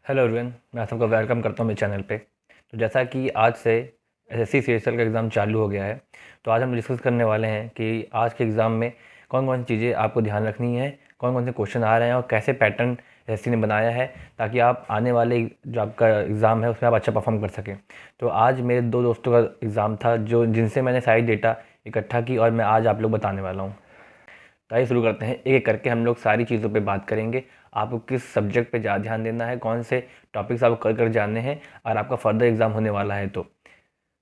Hello everyone, मैं आप सबका वेलकम करता हूँ मेरे चैनल पे। तो जैसा कि आज से एसएससी सीएचएल का एग्ज़ाम चालू हो गया है, तो आज हम डिस्कस करने वाले हैं कि आज के एग्ज़ाम में कौन कौन सी चीज़ें आपको ध्यान रखनी है, कौन कौन से क्वेश्चन आ रहे हैं और कैसे पैटर्न एसएससी ने बनाया है ताकि आप आने वाले जो आपका एग्ज़ाम है उसमें आप अच्छा परफॉर्म कर सकें। तो आज मेरे दो दोस्तों का एग्ज़ाम था जिनसे मैंने सारी डेटा इकट्ठा की और मैं आज आप लोग बताने वाला हूँ। तो आइए शुरू करते हैं। एक एक करके हम लोग सारी चीज़ों पे बात करेंगे। आपको किस सब्जेक्ट पे ज़्यादा ध्यान देना है, कौन से टॉपिक्स आपको कर कर जानने हैं और आपका फर्दर एग्ज़ाम होने वाला है। तो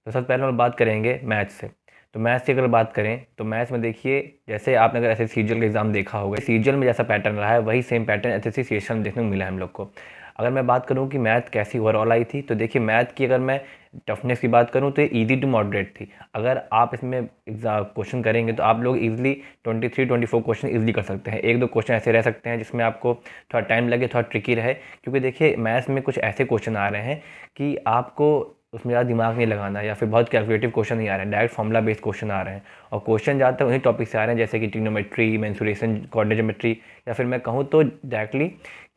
सबसे पहले हम बात करेंगे मैथ्स से। तो मैथ्स की अगर बात करें तो मैथ्स में देखिए, जैसे आपने अगर एसएससी सीजीएल का एग्ज़ाम देखा होगा, सीजीएल में जैसा पैटर्न रहा है वही सेम पैटर्न एसएससी सीजीएल में देखने को मिला है हम लोग को। अगर मैं बात करूं कि मैथ कैसी ओवरऑल आई थी, तो देखिए मैथ की अगर मैं टफनेस की बात करूं तो ये ईजी टू मॉडरेट थी। अगर आप इसमें एग्जाम क्वेश्चन करेंगे तो आप लोग इजीली 23-24 क्वेश्चन इजीली कर सकते हैं। एक दो क्वेश्चन ऐसे रह सकते हैं जिसमें आपको थोड़ा टाइम लगे, थोड़ा ट्रिकी रहे, क्योंकि देखिए मैथ्स में कुछ ऐसे क्वेश्चन आ रहे हैं कि आपको उसमें ज़्यादा दिमाग नहीं लगाना है या फिर बहुत कैलकुलेटिव क्वेश्चन नहीं आ रहे हैं, डायरेक्ट फॉर्मूला बेस्ड क्वेश्चन आ रहे हैं। और क्वेश्चन ज़्यादातर उन्हीं टॉपिक से आ रहे हैं जैसे कि ट्रिग्नोमेट्री, मेंसुरेशन, कोऑर्डिनेट ज्योमेट्री, या फिर मैं कहूँ तो डायरेक्टली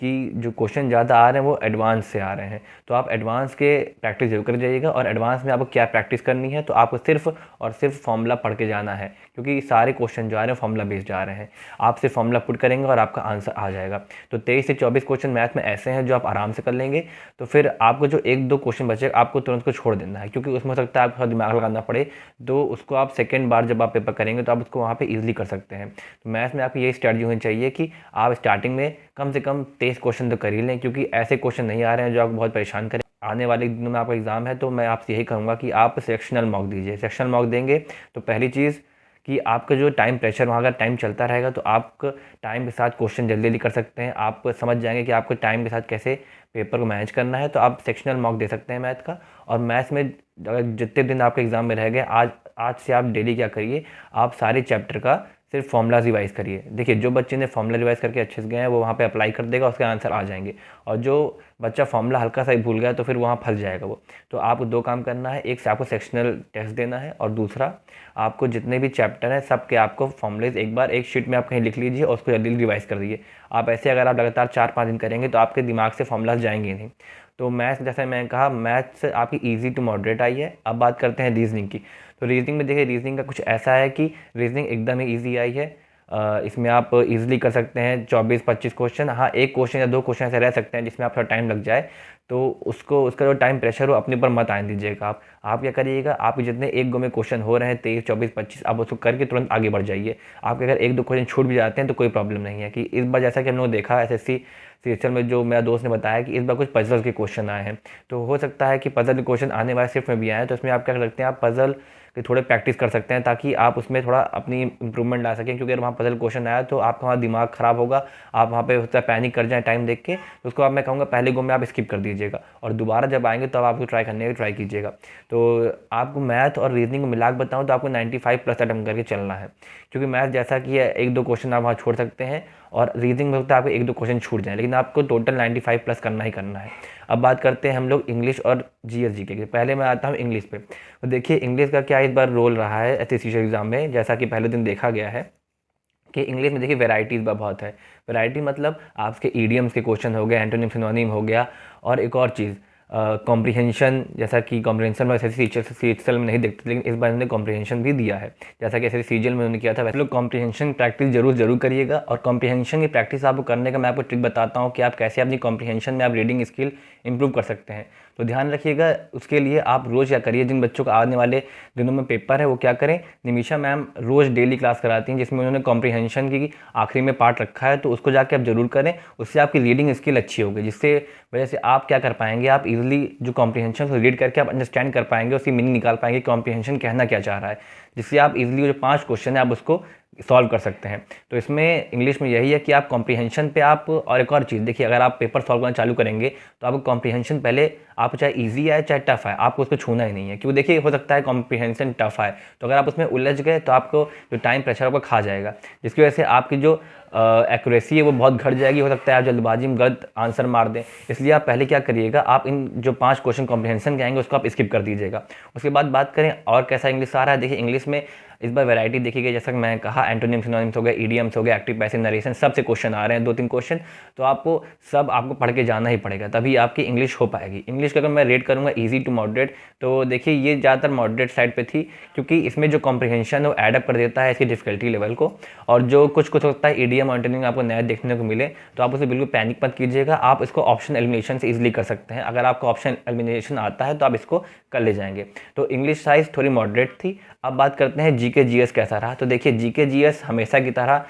कि जो क्वेश्चन ज़्यादा आ रहे हैं वो एडवांस से आ रहे हैं। तो आप एडवांस के प्रैक्टिस जरूर कर जाइएगा। और एडवांस में आपको क्या प्रैक्टिस करनी है, तो आपको सिर्फ और सिर्फ फॉर्मूला पढ़ के जाना है, क्योंकि सारे क्वेश्चन जो आ रहे हैं फॉर्मूला बेस्ड आ रहे हैं। आप सिर्फ फॉर्मूला पुट करेंगे और आपका आंसर आ जाएगा। तो 23 से 24 क्वेश्चन मैथ में ऐसे हैं जो आप आराम से कर लेंगे। तो फिर आपको जो एक दो क्वेश्चन बचे आपको तुरंत को छोड़ देना है, क्योंकि उसमें हो सकता है आपको दिमाग लगाना पड़े। तो उसको आप सेकेंड बार जब आप पेपर करेंगे तो आप उसको वहाँ पे इजीली कर सकते हैं। तो मैथ्स में आपकी यही स्ट्रैटेजी होनी चाहिए कि आप स्टार्टिंग में कम से कम 23 क्वेश्चन तो कर ही लें, क्योंकि ऐसे क्वेश्चन नहीं आ रहे हैं जो आपको बहुत परेशान करें। आने वाले दिनों में आपका एग्जाम है, तो मैं आपसे यही कहूँगा कि आप सेक्शनल मॉक दीजिए। सेक्शनल मॉक देंगे तो पहली चीज़ कि आपका जो टाइम प्रेशर वहाँ का टाइम चलता रहेगा, तो आप टाइम के साथ क्वेश्चन जल्दी जल्दी कर सकते हैं। आप समझ जाएंगे कि आपको टाइम के साथ कैसे पेपर को मैनेज करना है। तो आप सेक्शनल मॉक दे सकते हैं मैथ का। और मैथ्स में अगर जितने दिन आपके एग्ज़ाम में रह गए, आज आज से आप डेली क्या करिए, आप सारे चैप्टर का सिर्फ फॉर्मूला रिवाइज करिए। देखिए जो बच्चे ने फॉर्मूला रिवाइज करके अच्छे से गए हैं वो वहाँ पे अप्लाई कर देगा, उसके आंसर आ जाएंगे। और जो बच्चा फॉर्मूला हल्का सा ही भूल गया तो फिर वहाँ फंस जाएगा वो। तो आपको दो काम करना है, एक से आपको सेक्शनल टेस्ट देना है और दूसरा आपको जितने भी चैप्टर हैं सब के आपको फॉर्मूलेज एक बार एक शीट में आप कहीं लिख लीजिए और उसको जल्दी रिवाइज कर दीजिए। आप ऐसे अगर आप लगातार 4-5 दिन करेंगे तो आपके दिमाग से फॉर्मूलाज जाएंगे नहीं। तो मैथ्स, जैसे मैंने कहा, मैथ्स आपकी ईजी टू मॉडरेट आई है। अब बात करते हैं रीजनिंग की। तो रीजनिंग में देखिए, रीजनिंग का कुछ ऐसा है कि रीजनिंग एकदम ही ईजी आई है। इसमें आप इजीली कर सकते हैं 24-25 क्वेश्चन। हाँ, एक क्वेश्चन या दो क्वेश्चन ऐसे रह सकते हैं जिसमें आप थोड़ा टाइम लग जाए, तो उसको उसका जो टाइम प्रेशर हो अपने ऊपर मत आने दीजिएगा। आप क्या करिएगा, आप जितने एक गो में क्वेश्चन हो रहे हैं 23-24-25, आप उसको करके तुरंत आगे बढ़ जाइए। आपके अगर एक दो क्वेश्चन छूट भी जाते हैं तो कोई प्रॉब्लम नहीं है। कि इस बार जैसा कि हम लोग देखा एसएससी सीएचएल में, जो मेरा दोस्त ने बताया कि इस बार कुछ पजल के क्वेश्चन आए हैं। तो हो सकता है कि पजल के क्वेश्चन आने वाले शिफ्ट में भी आए, तो इसमें आप क्या कर सकते हैं, आप पजल के थोड़े प्रैक्टिस कर सकते हैं ताकि आप उसमें थोड़ा अपनी इंप्रूवमेंट ला सकें। क्योंकि अगर वहाँ पजल क्वेश्चन आया तो आपका वहाँ दिमाग ख़राब होगा, आप वहाँ पे होता है पैनिक कर जाए टाइम देख के। तो उसको आप, मैं कहूँगा, पहले गो में आप स्किप कर दीजिएगा और दोबारा जब आएंगे तब आपको ट्राई करने की ट्राई कीजिएगा। तो आपको मैथ और रीजनिंग को मिला के बताऊँ तो आपको 95+ अटेम्प्ट करके चलना है। क्योंकि मैथ जैसा कि है, एक दो क्वेश्चन आप वहाँ छोड़ सकते हैं, और रीजनिंग में होता है आपको एक दो क्वेश्चन छूट जाए, लेकिन आपको टोटल 95+ करना ही करना है। अब बात करते हैं हम लोग इंग्लिश और जीएस जीके की। पहले मैं आता हूँ इंग्लिश पे। तो देखिए इंग्लिश का क्या इस बार रोल रहा है एसएससी एग्जाम में। जैसा कि पहले दिन देखा गया है कि इंग्लिश में देखिए वेराइटीज़ बहुत है। वैरायटी मतलब आपके ईडियम्स के क्वेश्चन हो गए, एंटोनिम सिनोनिम हो गया, और एक और चीज़ कॉम्प्रिहेंशन। जैसा कि कॉम्प्रिहेंशन में एसएससी सीजीएल में नहीं देखते, लेकिन इस बार उन्होंने कॉम्प्रिहेंशन भी दिया है। जैसा कि एसएससी सीजीएल में उन्होंने किया था, वैसे लोग कॉम्प्रिहेंशन प्रैक्टिस जरूर करिएगा। और कॉम्प्रिहेंशन की प्रैक्टिस आपको करने का मैं आपको ट्रिक बताता हूँ कि आप कैसे अपनी कॉम्प्रिहेंशन में आप रीडिंग स्किल इंप्रूव कर सकते हैं। तो ध्यान रखिएगा, उसके लिए आप रोज़ क्या करिए, जिन बच्चों का आने वाले दिनों में पेपर है वो क्या करें, निमिषा मैम रोज़ डेली क्लास कराती हैं जिसमें उन्होंने कॉम्प्रिहेंशन की आखिरी में पार्ट रखा है। तो उसको जाके आप जरूर करें, उससे आपकी रीडिंग स्किल अच्छी होगी, जिससे वजह से आप क्या कर पाएंगे, आप इजीली जो कॉम्प्रिहेंशन को रीड करके आप अंडरस्टैंड कर पाएंगे, उसकी मीनिंग निकाल पाएंगे, कॉम्प्रिहेंशन कहना क्या चाह रहा है, जिससे आप इजीली जो 5 क्वेश्चन है आप उसको सॉल्व कर सकते हैं। तो इसमें इंग्लिश में यही है कि आप कॉम्प्रिहेंशन पे आप, और एक और चीज़ देखिए, अगर आप पेपर सॉल्व करना चालू करेंगे तो आपको कॉम्प्रिहेंशन पहले, आप चाहे इजी है चाहे टफ है, आपको उसको छूना ही नहीं है। क्योंकि देखिए हो सकता है कॉम्प्रिहेंशन टफ है, तो अगर आप उसमें उलझ गए तो आपको जो टाइम प्रेशर आपका खा जाएगा, जिसकी वजह से आपकी जो एक्यूरेसी है वो बहुत घट जाएगी, हो सकता है आप जल्दबाजी में गलत आंसर मार दें। इसलिए आप पहले क्या करिएगा, आप इन जो 5 क्वेश्चन कॉम्प्रिहेंशन के आएंगे उसको आप स्किप कर दीजिएगा। उसके बाद बात करें और कैसा इंग्लिश आ रहा है। देखिए इंग्लिश में इस बार वैरायटी देखी गई, जैसा कि मैं कहा एंटोनिम सिनोनिम्स हो गए, ईडियम्स हो गए, एक्टिव पैसिव नरेशन, सबसे क्वेश्चन आ रहे हैं 2-3 क्वेश्चन। तो आपको सब आपको पढ़ के जाना ही पड़ेगा, तभी आपकी इंग्लिश हो पाएगी। इंग्लिश का अगर मैं रेट करूँगा ईजी टू मॉडरेट, तो देखिए ये ज़्यादातर मॉडरेट साइड पे थी, क्योंकि इसमें जो कॉम्प्रिहेंशन है वो एडअप कर देता है इसकी डिफिकल्टी लेवल को। और जो कुछ कुछ होता है ईडियम एंटोनिम आपको नया देखने को मिले तो आप उसे बिल्कुल पैनिक मत कीजिएगा, आप इसको ऑप्शन एलिमिनेशन से ईजिली कर सकते हैं। अगर आपको ऑप्शन एलिमिनेशन आता है तो आप इसको कर ले जाएंगे। तो इंग्लिश साइज थोड़ी मॉडरेट थी। अब बात करते हैं जीके जीएस कैसा रहा। तो देखिए जीके जीएस हमेशा की तरह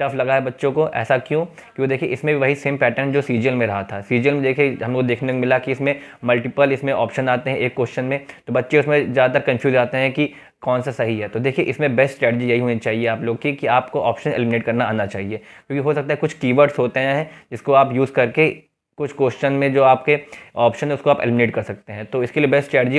टफ लगा है बच्चों को। ऐसा क्यों? क्योंकि देखिए इसमें भी वही सेम पैटर्न जो सीजीएल में रहा था। सीजीएल में देखिए हमको देखने को मिला कि इसमें मल्टीपल इसमें ऑप्शन आते हैं एक क्वेश्चन में, तो बच्चे उसमें ज़्यादातर कंफ्यूज आते हैं कि कौन सा सही है। तो देखिए इसमें बेस्ट स्ट्रेटजी यही होनी चाहिए आप लोग की कि आपको ऑप्शन एलिमिनेट करना आना चाहिए, क्योंकि हो सकता है कुछ कीवर्ड्स होते हैं जिसको आप यूज़ करके कुछ क्वेश्चन में जो आपके ऑप्शन है उसको आप एलिमिनेट कर सकते हैं। तो इसके लिए बेस्ट स्ट्रेटजी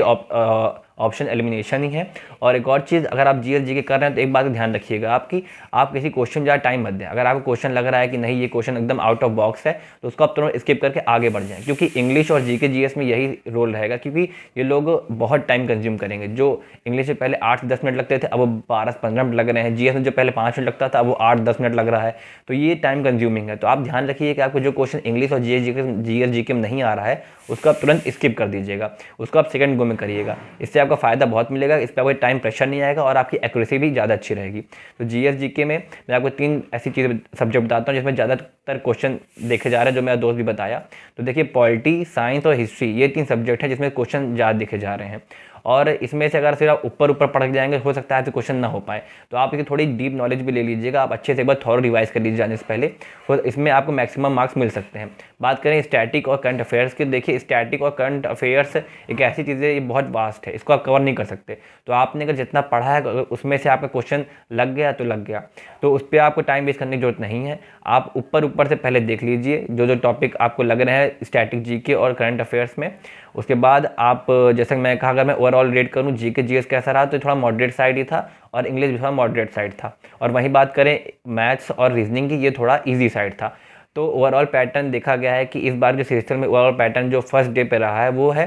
ऑप्शन एलिमिनेशन ही है। और एक और चीज़, अगर आप जीएस जीके कर रहे हैं तो एक बात का ध्यान रखिएगा आपकी, आप किसी क्वेश्चन ज़्यादा टाइम मत दें। अगर आपको क्वेश्चन लग रहा है कि नहीं ये क्वेश्चन एकदम आउट ऑफ बॉक्स है तो उसको आप तुरंत स्किप करके आगे बढ़ जाएं, क्योंकि इंग्लिश और जीके जीएस में यही रोल रहेगा, क्योंकि ये लोग बहुत टाइम कंज्यूम करेंगे। जो इंग्लिश में पहले 8 से 10 मिनट लगते थे अब वो 12 से 15 मिनट लग रहे हैं, जीएस में जो पहले 5 मिनट लगता था अब वो 8-10 मिनट लग रहा है। तो ये टाइम कंज्यूमिंग है। तो आप ध्यान रखिए कि आपको जो क्वेश्चन इंग्लिश और जीएस जीके में नहीं आ रहा है उसको आप तुरंत स्किप कर दीजिएगा, उसको आप सेकंड गो में करिएगा। इससे आपका फ़ायदा बहुत मिलेगा, इस पर कोई टाइम प्रेशर नहीं आएगा और आपकी एक्यूरेसी भी ज़्यादा अच्छी रहेगी। तो जीएस जीके में मैं आपको 3 ऐसी चीज़ें सब्जेक्ट बताता हूँ जिसमें ज़्यादातर क्वेश्चन देखे जा रहे हैं, जो मेरा दोस्त भी बताया। तो देखिए पॉलिटी, साइंस और हिस्ट्री ये 3 सब्जेक्ट हैं जिसमें क्वेश्चन ज़्यादा देखे जा रहे हैं। और इसमें से अगर सिर्फ आप ऊपर ऊपर पढ़ जाएंगे हो सकता है तो क्वेश्चन ना हो पाए। तो आप इसकी थोड़ी डीप नॉलेज भी ले लीजिएगा, आप अच्छे से एक बार थॉरो रिवाइज कर लीजिए जाने से पहले, तो इसमें आपको मैक्सिमम मार्क्स मिल सकते हैं। बात करें स्टैटिक और करंट अफेयर्स की, देखिए स्टैटिक और करंट अफेयर्स एक ऐसी चीज़ है, ये बहुत वास्ट है, इसको आप कवर नहीं कर सकते। तो आपने अगर जितना पढ़ा है अगर उसमें से आपका क्वेश्चन लग गया तो लग गया, तो उस पर आपको टाइम वेस्ट करने की जरूरत नहीं है। आप ऊपर से पहले देख लीजिए जो जो टॉपिक आपको लग रहे हैं स्टैटिक जीके और करंट अफेयर्स में। उसके बाद आप, जैसे मैं कहा, अगर मैं ओवरऑल रेट करूँ जीके जीएस कैसा रहा तो थोड़ा मॉडरेट साइड ही था और इंग्लिश भी थोड़ा मॉडरेट साइड था। और वहीं बात करें मैथ्स और रीजनिंग की, ये थोड़ा ईजी साइड था। तो ओवरऑल पैटर्न देखा गया है कि इस बार जो सेमेस्टर में ओवरऑल पैटर्न जो फर्स्ट डे पे रहा है वो है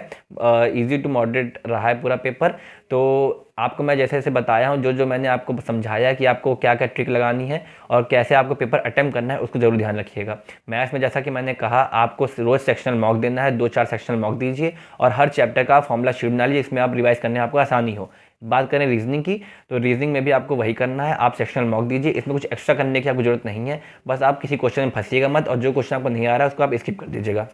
इजी टू मॉडरेट रहा है पूरा पेपर। तो आपको मैं जैसे जैसे बताया हूँ, जो जो मैंने आपको समझाया कि आपको क्या क्या ट्रिक लगानी है और कैसे आपको पेपर अटेम्प्ट करना है, उसको जरूर ध्यान रखिएगा। मैथ्स में जैसा कि मैंने कहा आपको रोज़ सेक्शनल मॉक देना है, 2-4 सेक्शनल मॉक दीजिए और हर चैप्टर का फॉर्मूला शीट बना लीजिए, इसमें आप रिवाइज करने में आपको आसानी हो। बात करें रीजनिंग की, तो रीजनिंग में भी आपको वही करना है, आप सेक्शनल मॉक दीजिए, इसमें कुछ एक्स्ट्रा करने की आपको जरूरत नहीं है। बस आप किसी क्वेश्चन में फंसिएगा मत और जो क्वेश्चन आपको नहीं आ रहा है उसको आप स्किप कर दीजिएगा।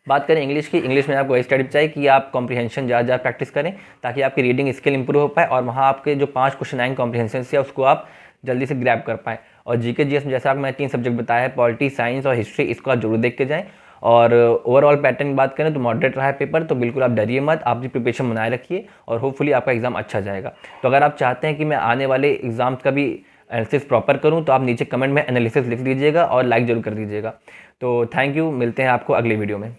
बात करें इंग्लिश की, इंग्लिश में आपको वही स्टडी चाहिए कि आप कॉम्प्रिहेंशन ज़्यादा प्रैक्टिस करें ताकि आपकी रीडिंग स्किल इंप्रूव हो पाए और वहाँ आपके जो 5 क्वेश्चन आएंगे कॉम्प्रिहेंशन से उसको आप जल्दी से ग्रैब कर पाएँ। और जीके जीएस में जैसा मैं 3 सब्जेक्ट बताया है, पॉलिटी, साइंस और हिस्ट्री, इसको आप जरूर देख के जाएँ। और ओवरऑल पैटर्न की बात करें तो मॉडरेट रहा है पेपर, तो बिल्कुल आप डरिए मत, आप भी प्रिपरेशन बनाए रखिए और होपफुली आपका एग्जाम अच्छा जाएगा। तो अगर आप चाहते हैं कि मैं आने वाले एग्जाम्स का भी एनालिसिस प्रॉपर करूं तो आप नीचे कमेंट में एनालिसिस लिख दीजिएगा और लाइक जरूर कर दीजिएगा। तो थैंक यू, मिलते हैं आपको अगले वीडियो में।